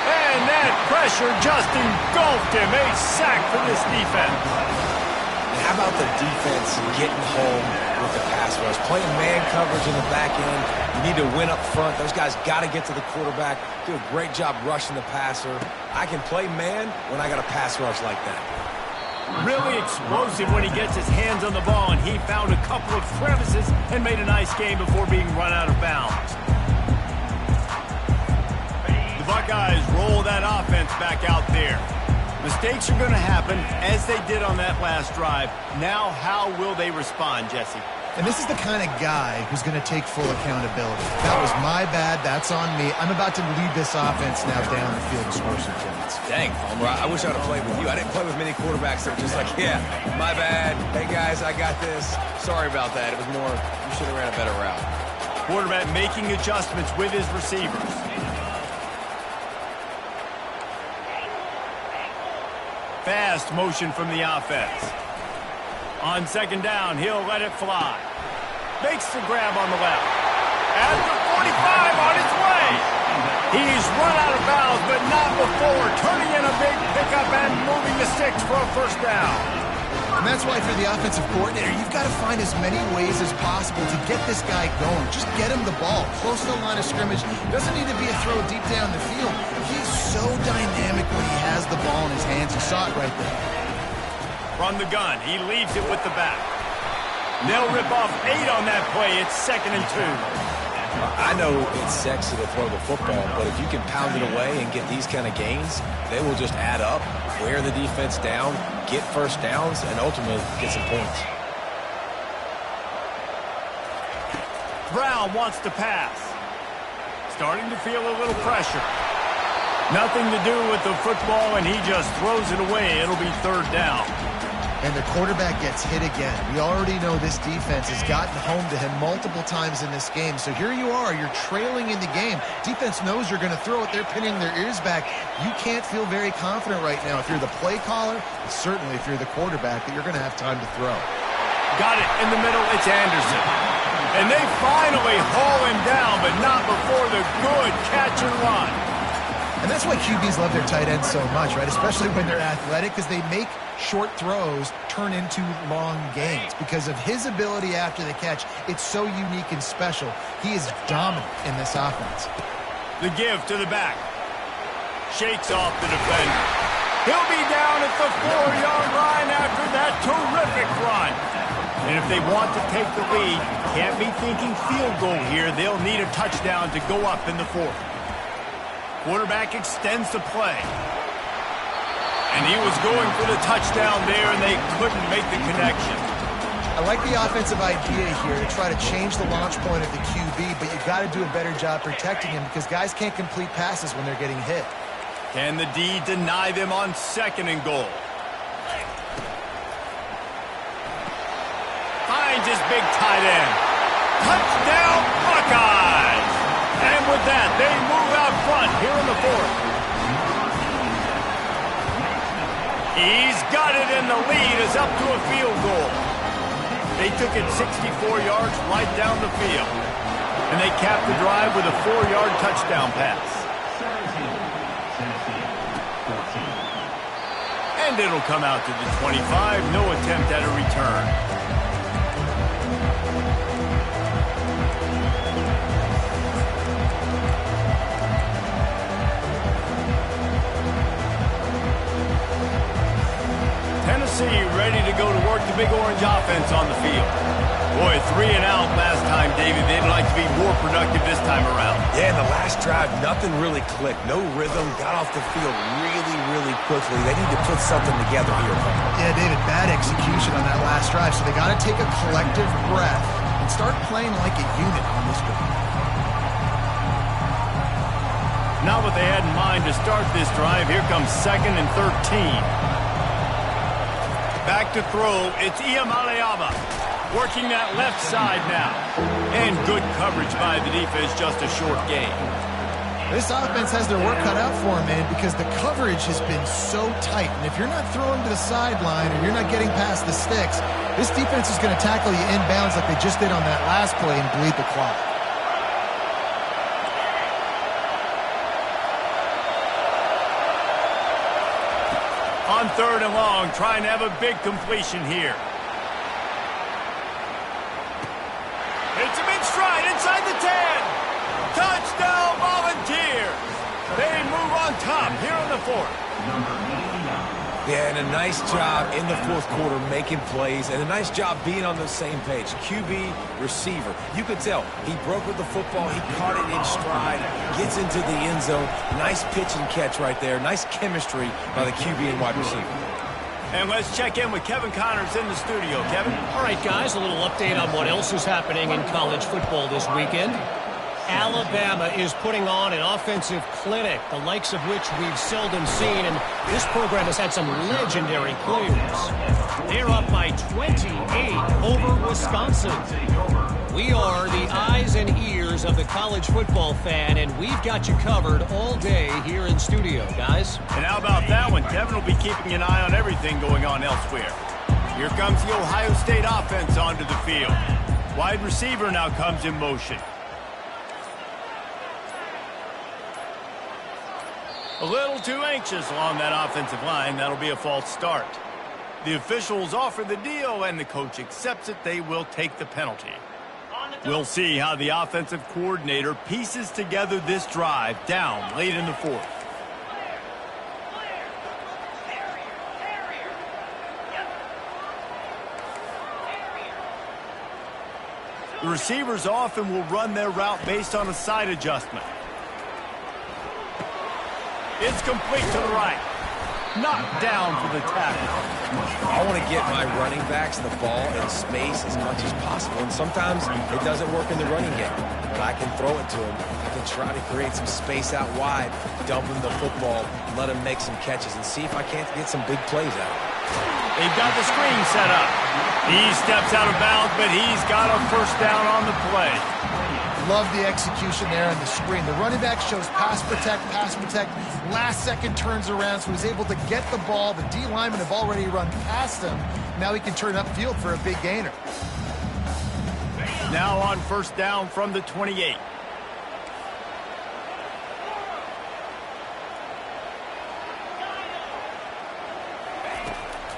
And that pressure just engulfed him. A sack for this defense. How about the defense getting home with the pass rush? Playing man coverage in the back end. You need to win up front. Those guys got to get to the quarterback. Do a great job rushing the passer. I can play man when I got a pass rush like that. Really explosive when he gets his hands on the ball, and he found a couple of crevices and made a nice game before being run out of bounds. The Buckeyes roll that offense back out there. Mistakes are going to happen, as they did on that last drive. Now, how will they respond, Jesse? And this is the kind of guy who's going to take full accountability. That was my bad. That's on me. I'm about to lead this offense now down the field and score some points. Dang, Homer, I wish I would have played with you. I didn't play with many quarterbacks that were just like, yeah, my bad. Hey, guys, I got this. Sorry about that. It was more, you should have ran a better route. Quarterback making adjustments with his receivers. Fast motion from the offense. On second down, he'll let it fly. Makes the grab on the left. At the 45 on his way. He's run out of bounds, but not before turning in a big pickup and moving the sticks for a first down. And that's why for the offensive coordinator, you've got to find as many ways as possible to get this guy going. Just get him the ball close to the line of scrimmage. Doesn't need to be a throw deep down the field. He's so dynamic when he has the ball in his hands. You saw it right there. From the gun, he leaves it with the back. They'll rip off 8 on that play. It's 2nd and 2. I know it's sexy to throw the football, but if you can pound it away and get these kind of gains, they will just add up, wear the defense down, get first downs, and ultimately get some points. Brown wants to pass. Starting to feel a little pressure. Nothing to do with the football, and he just throws it away. It'll be 3rd down. And the quarterback gets hit again. We already know this defense has gotten home to him multiple times in this game. So here you are, you're trailing in the game. Defense knows you're going to throw it. They're pinning their ears back. You can't feel very confident right now if you're the play caller, and certainly if you're the quarterback, that you're going to have time to throw. Got it in the middle. It's Anderson. And they finally haul him down, but not before the good catch and run. And that's why QBs love their tight ends so much, right? Especially when they're athletic, because they make short throws turn into long gains. Because of his ability after the catch, it's so unique and special. He is dominant in this offense. The give to the back. Shakes off the defender. He'll be down at the 4-yard line after that terrific run. And if they want to take the lead, can't be thinking field goal here. They'll need a touchdown to go up in the 4th. Quarterback extends the play. And he was going for the touchdown there, and they couldn't make the connection. I like the offensive idea here to try to change the launch point of the QB, but you got to do a better job protecting him because guys can't complete passes when they're getting hit. Can the D deny them on 2nd and goal? Finds his big tight end. Touchdown, Buckeyes! And with that, they move out front here in the 4th. He's got it, and the lead is up to a field goal. They took it 64 yards right down the field. And they capped the drive with a 4-yard touchdown pass. And it'll come out to the 25. No attempt at a return. Tennessee ready to go to work the Big Orange offense on the field. Boy, 3 and out last time, David. They'd like to be more productive this time around. Yeah, in the last drive, nothing really clicked. No rhythm. Got off the field really quickly. They need to put something together here. Yeah, David, bad execution on that last drive, so they got to take a collective breath and start playing like a unit on this one. Not what they had in mind to start this drive. Here comes 2nd and 13. Back to throw, it's Iamaleava. Working that left side now. And good coverage by the defense, just a short gain. This offense has their work cut out for them, man, because the coverage has been so tight. And if you're not throwing to the sideline or you're not getting past the sticks, this defense is going to tackle you inbounds like they just did on that last play and bleed the clock. On 3rd and long, trying to have a big completion here. Hits him in stride inside the 10. Touchdown, Volunteers. They move on top here in the 4th. Yeah, and a nice job in the 4th quarter making plays, and a nice job being on the same page. QB, receiver. You could tell he broke with the football. He caught it in stride, gets into the end zone. Nice pitch and catch right there. Nice chemistry by the QB and wide receiver. And let's check in with Kevin Connors in the studio. Kevin? All right, guys, a little update on what else is happening in college football this weekend. Alabama is putting on an offensive clinic, the likes of which we've seldom seen, and this program has had some legendary players. They're up by 28 over Wisconsin. We are the eyes and ears of the college football fan, and we've got you covered all day here in studio, guys. And how about that one? Kevin will be keeping an eye on everything going on elsewhere. Here comes the Ohio State offense onto the field. Wide receiver now comes in motion. A little too anxious along that offensive line. That'll be a false start. The officials offer the deal, and the coach accepts it. They will take the penalty. We'll see how the offensive coordinator pieces together this drive down late in the 4th. The receivers often will run their route based on a side adjustment. It's complete to the right. Knocked down for the tackle. I want to get my running backs the ball in space as much as possible, and sometimes it doesn't work in the running game. But I can throw it to them. I can try to create some space out wide, dump them the football, let them make some catches, and see if I can't get some big plays out of it. They've got the screen set up. He steps out of bounds, but he's got a first down on the play. Love the execution there on the screen. The running back shows pass protect, last second turns around, so he's able to get the ball. The D linemen have already run past him. Now he can turn upfield for a big gainer. Now on first down from the 28.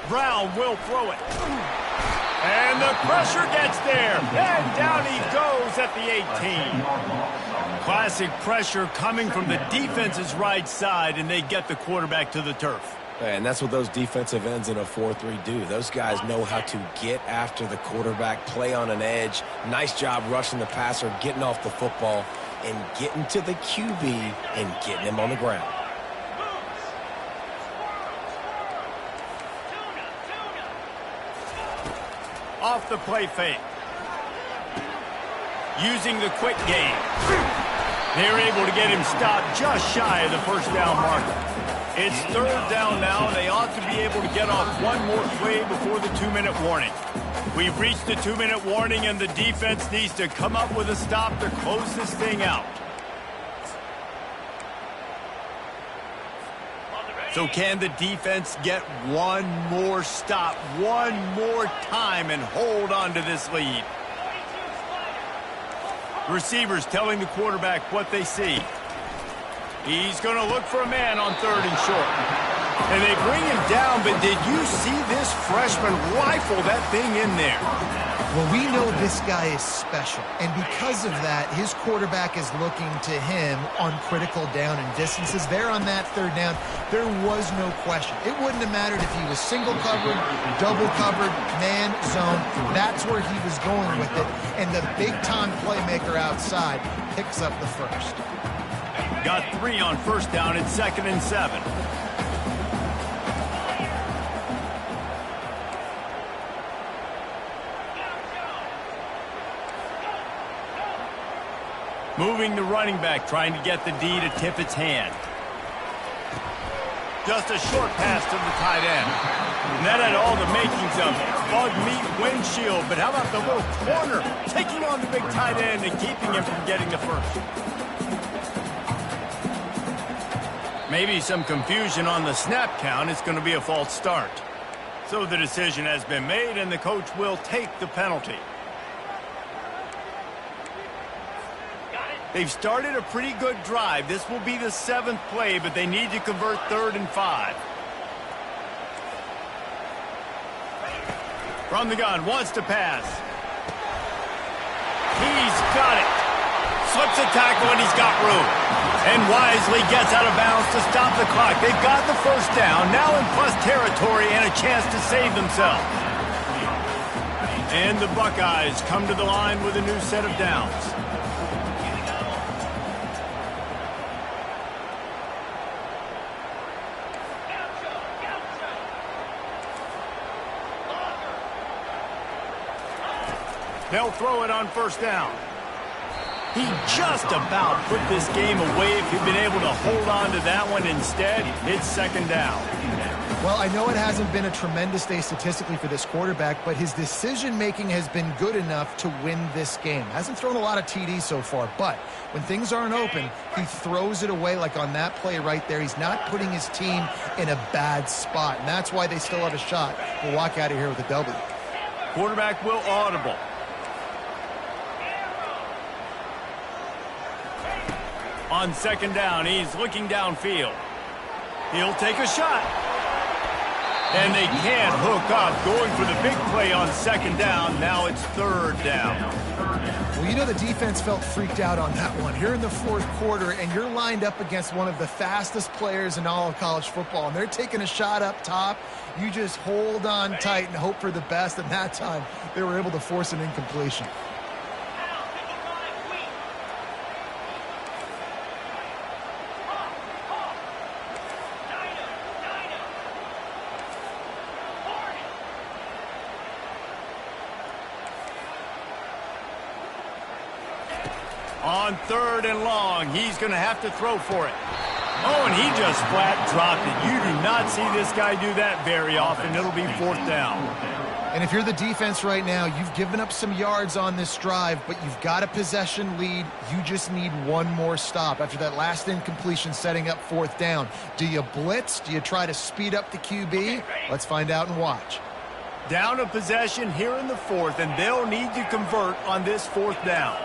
Brown will throw it. And the pressure gets there. And down he goes at the 18. Classic pressure coming from the defense's right side, and they get the quarterback to the turf. And that's what those defensive ends in a 4-3 do. Those guys know how to get after the quarterback, play on an edge. Nice job rushing the passer, getting off the football, and getting to the QB and getting him on the ground. off the play fake. Using the quick game. They're able to get him stopped just shy of the first down marker. It's third down now, and they ought to be able to get off one more play before the 2-minute warning. We've reached the 2-minute warning, and the defense needs to come up with a stop to close this thing out. So can the defense get one more stop, one more time, and hold on to this lead? Receivers telling the quarterback what they see. He's going to look for a man on 3rd and short. And they bring him down, but did you see this freshman rifle that thing in there? Well, we know this guy is special, and because of that, his quarterback is looking to him on critical down and distances. There on that 3rd down, there was no question. It wouldn't have mattered if he was single covered, double covered, man, zone. That's where he was going with it, and the big-time playmaker outside picks up the first. Got 3 on 1st down. It's 2nd and 7. Moving the running back, trying to get the D to tip its hand. Just a short pass to the tight end. And that had all the makings of bug meat windshield. But how about the little corner taking on the big tight end and keeping him from getting the first? Maybe some confusion on the snap count. It's going to be a false start. So the decision has been made, and the coach will take the penalty. They've started a pretty good drive. This will be the 7th play, but they need to convert 3rd and 5. From the gun, wants to pass. He's got it. Slips a tackle, and he's got room. And wisely gets out of bounds to stop the clock. They've got the first down, now in plus territory and a chance to save themselves. And the Buckeyes come to the line with a new set of downs. They'll throw it on 1st down. He just about put this game away if he'd been able to hold on to that one. Instead, it's 2nd down. Well, I know it hasn't been a tremendous day statistically for this quarterback, but his decision-making has been good enough to win this game. Hasn't thrown a lot of TDs so far, but when things aren't open, he throws it away like on that play right there. He's not putting his team in a bad spot, and that's why they still have a shot to walk out of here with a W. Quarterback will audible. On 2nd down, he's looking downfield. He'll take a shot. And they can't hook up, going for the big play on 2nd down. Now it's 3rd down. Well, you know the defense felt freaked out on that one. Here in the 4th quarter, and you're lined up against one of the fastest players in all of college football, and they're taking a shot up top. You just hold on tight and hope for the best, and that time they were able to force an incompletion. On 3rd and long, he's going to have to throw for it. Oh, and he just flat dropped it. You do not see this guy do that very often. It'll be 4th down. And if you're the defense right now, you've given up some yards on this drive, but you've got a possession lead. You just need one more stop after that last incompletion setting up 4th down. Do you blitz? Do you try to speed up the QB? Let's find out and watch. Down a possession here in the 4th, and they'll need to convert on this 4th down.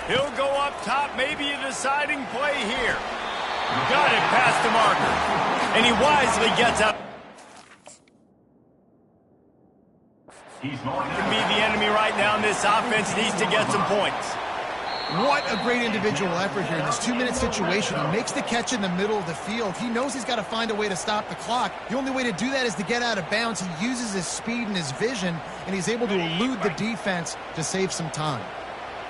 He'll go up top, maybe a deciding play here. Got it past the marker. And he wisely gets up. Can be the enemy right now, and this offense needs to get some points. What a great individual effort here in this 2-minute situation. He makes the catch in the middle of the field. He knows he's got to find a way to stop the clock. The only way to do that is to get out of bounds. He uses his speed and his vision, and he's able to elude the defense to save some time.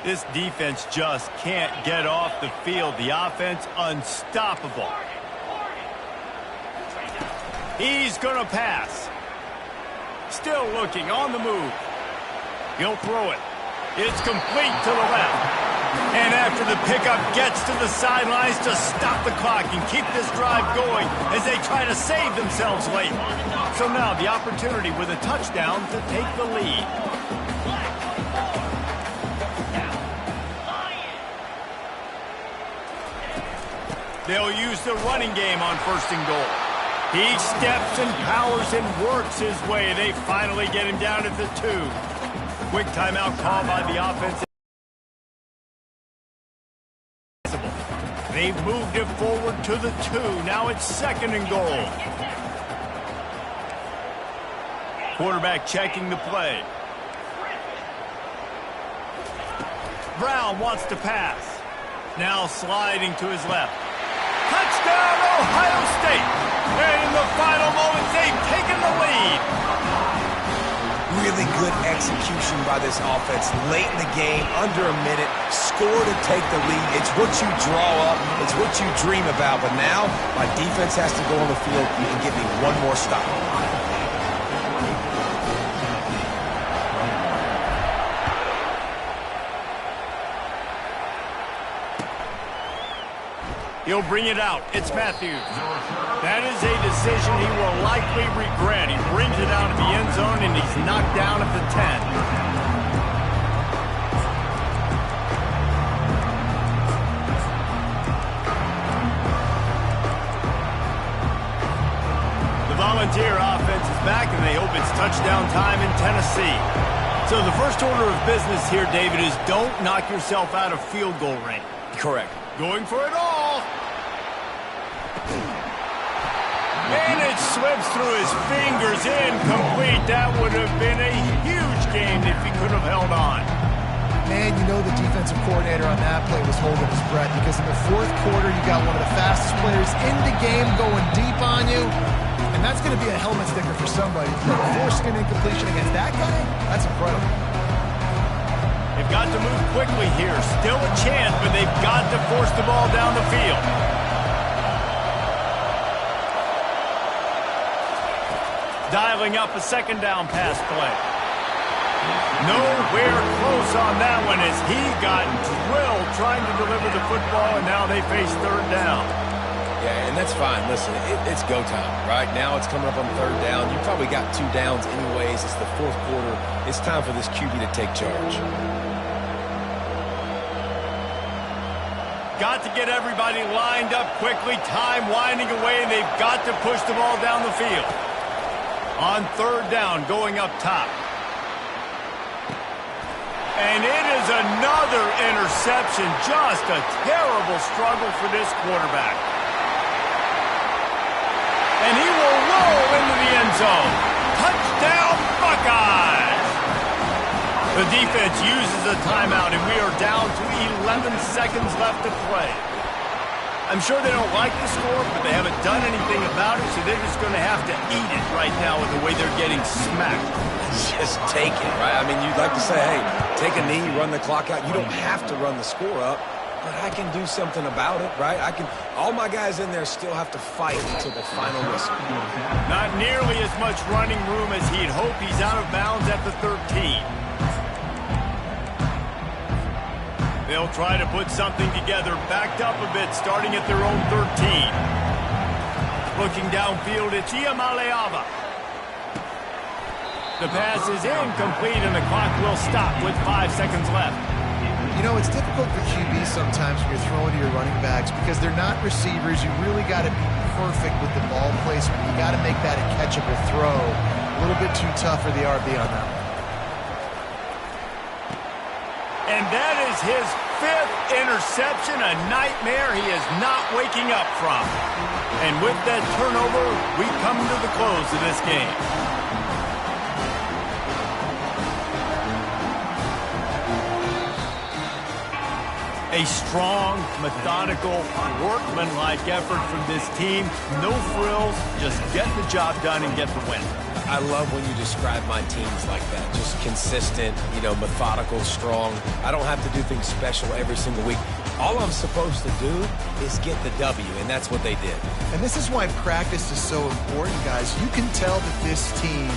This defense just can't get off the field. The offense unstoppable. He's going to pass. Still looking on the move. He'll throw it. It's complete to the left. And after the pickup gets to the sidelines to stop the clock and keep this drive going as they try to save themselves late. So now the opportunity with a touchdown to take the lead. They'll use the running game on 1st and goal. He steps and powers and works his way. They finally get him down at the 2. Quick timeout call by the offense. They've moved it forward to the 2. Now it's 2nd and goal. Quarterback checking the play. Brown wants to pass. Now sliding to his left. Touchdown, Ohio State! And in the final moments, they've taken the lead. Really good execution by this offense late in the game, under a minute, score to take the lead. It's what you draw up, it's what you dream about, but now my defense has to go on the field and give me one more stop. He'll bring it out. It's Matthews. That is a decision he will likely regret. He brings it out of the end zone, and he's knocked down at the 10. The Volunteer offense is back, and they hope it's touchdown time in Tennessee. So the first order of business here, David, is don't knock yourself out of field goal range. Correct. Going for it all. And it slips through his fingers, incomplete. That would have been a huge game if he could have held on. Man, you know the defensive coordinator on that play was holding his breath because in the 4th quarter, you got one of the fastest players in the game going deep on you. And that's going to be a helmet sticker for somebody. Forcing an incompletion against that guy, that's incredible. They've got to move quickly here. Still a chance, but they've got to force the ball down the field. Dialing up a 2nd down pass play. Nowhere close on that one as he got drilled trying to deliver the football, and now they face 3rd down. Yeah, and that's fine. Listen, it's go time, right? Now it's coming up on 3rd down. You probably got 2 downs anyways. It's the 4th quarter. It's time for this QB to take charge. Got to get everybody lined up quickly. Time winding away, and they've got to push the ball down the field. On 3rd down, going up top. And it is another interception. Just a terrible struggle for this quarterback. And he will roll into the end zone. Touchdown, Buckeyes! The defense uses a timeout, and we are down to 11 seconds left to play. I'm sure they don't like the score, but they haven't done anything about it, so they're just going to have to eat it right now with the way they're getting smacked. Just take it, right? I mean, you'd like to say, hey, take a knee, run the clock out. You don't have to run the score up, but I can do something about it, right? All my guys in there still have to fight until the final whistle. Not nearly as much running room as he'd hope. He's out of bounds at the 13. They'll try to put something together, backed up a bit, starting at their own 13. Looking downfield, it's Iamaleava. The pass is incomplete, and the clock will stop with 5 seconds left. You know, it's difficult for QBs sometimes when you're throwing to your running backs because they're not receivers. You really got to be perfect with the ball placement. You got to make that a catchable throw. A little bit too tough for the RB on that one. And that is his 5th interception, a nightmare he is not waking up from. And with that turnover, we come to the close of this game. A strong, methodical, workmanlike effort from this team. No frills, just get the job done and get the win. I love when you describe my teams like that. Just consistent, methodical, strong. I don't have to do things special every single week. All I'm supposed to do is get the W, and that's what they did. And this is why practice is so important, guys. You can tell that this team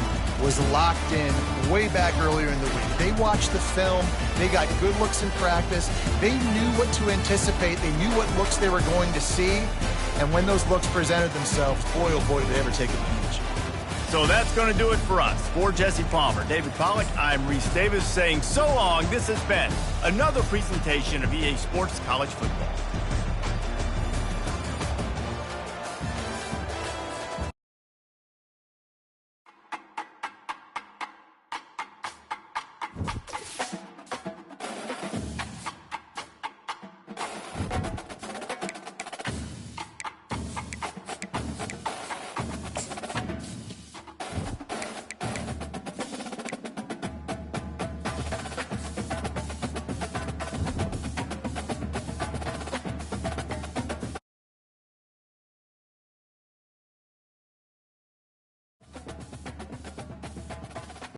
was locked in way back earlier in the week. They watched the film. They got good looks in practice. They knew what to anticipate. They knew what looks they were going to see. And when those looks presented themselves, boy, oh boy, did they ever take advantage. So that's going to do it for us. For Jesse Palmer, David Pollack, I'm Reese Davis saying so long. This has been another presentation of EA Sports College Football.